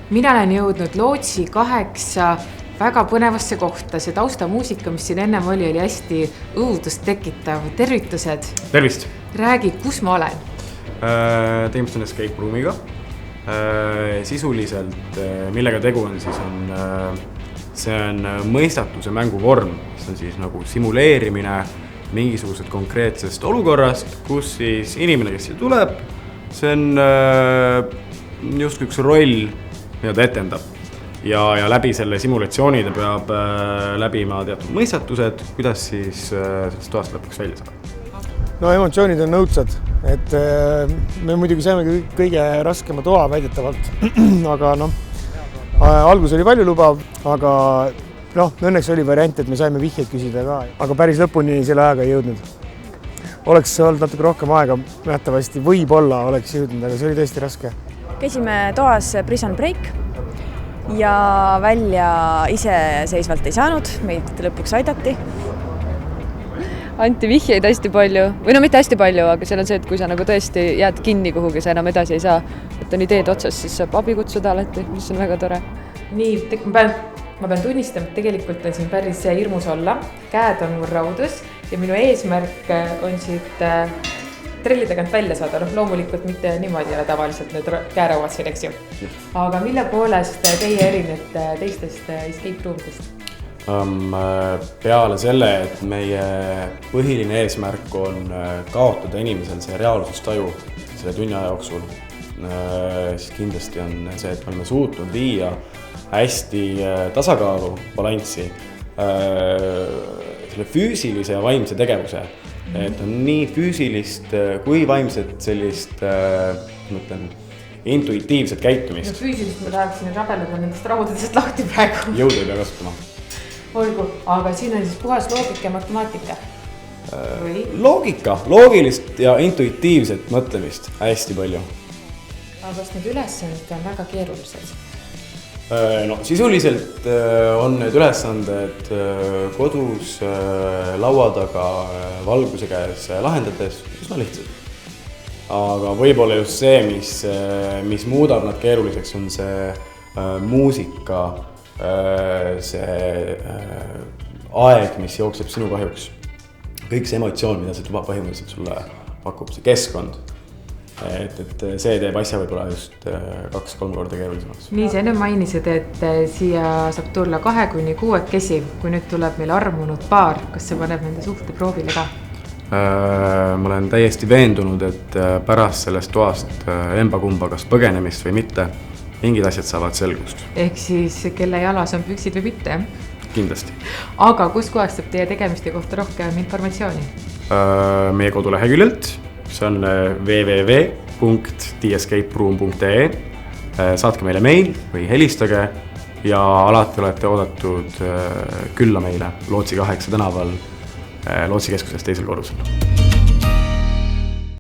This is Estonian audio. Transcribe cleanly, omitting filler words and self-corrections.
Mina olen jõudnud Lootsi 8 väga põnevasse kohta. See taustamuusika, mis siin ennem oli hästi õudust tekitav. Tervitused. Tervist. Räägi, kus ma olen? Tegemist on escape roomiga. Sisuliselt, millega tegu on, siis see on mõistatuse mänguvorm, mis on siis nagu simuleerimine mingisugused konkreetsest olukorrast, kus siis inimene, kes siia tuleb, see on just üks roll, mida ta etendab. Ja läbi selle simulatsiooni ta peab läbima teatud mõistatused, kuidas siis sellest toast lõpuks välja saab. No emotsioonid on nõudsad, et me muidugi saime kõige raskema toa väidetavalt, aga algus oli palju lubav, aga õnneks oli variant, et me saime vihjeid küsida ka, aga päris lõpuni selle ajaga ei jõudnud. Oleks olnud natuke rohkem aega, nähtavasti võib-olla oleks jõudnud, aga see oli tõesti raske. Käisime toas Prison Break ja välja iseseisvalt ei saanud, meid lõpuks aidati. Anti vihjeid hästi palju, või mitte hästi palju, aga seal on see, et kui sa nagu tõesti jääd kinni kuhugi, sa enam edasi ei saa, et on ideed otsas, siis saab abi kutsuda alati, mis on väga tore. Nii, ma pean tunnistama, et tegelikult on siin päris hirmus olla, käed on mul raudus ja minu eesmärk on siit trelli tagant välja saada, loomulikult mitte niimoodi ei ole tavaliselt need käerauad siin, eks ju. Aga mille poolest teie erinete teistest escape roomidest? Peale selle, et meie põhiline eesmärk on kaotada inimesel see reaalsustaju selle tunni aja jooksul, siis kindlasti on see, et me oleme suutnud viia hästi tasakaalu, balanssi selle füüsilise ja vaimse tegevuse. Et on nii füüsilist kui vaimset sellist, intuitiivset käitumist. Füüsilist ma tahaksin rabeleda nendest raudadest lahti praegu. Jõudu ei pea kasutama. Olgu, aga siin on siis puhas loogika ja matemaatika. Loogilist ja intuitiivset mõtlemist hästi palju. Aga kas need ülesanded on väga keerulised? Sisuliselt on need ülesanded kodus laua taga valguse käes lahendades üsna lihtsad. Aga võib-olla just see, mis muudab nad keeruliseks, on see muusika, see aeg, mis jookseb sinu kahjuks. Kõik see emotsioon, mida see tuba põhimõtteliselt sulle pakub, see keskkond. Et see teeb asja võib-olla just 2-3 korda keerulisemaks. Nii, sa enne mainisid, et siia saab tulla 2-6, kui nüüd tuleb meil armunud paar. Kas see paneb nende suhte proovile ka? Ma olen täiesti veendunud, et pärast sellest toast emba-kumba kas põgenemist või mitte, mingid asjad saavad selgust. Ehk siis kelle jalas on püksid või mitte? Kindlasti. Aga kus kohast saab teie tegemiste kohta rohkem informatsiooni? Meie koduleheküljelt, see on www.theescaperoom.ee. Saatke meile meil või helistage ja alati olete oodatud külla meile Lootsi 8 tänaval Lootsi keskuses teisel korrusel.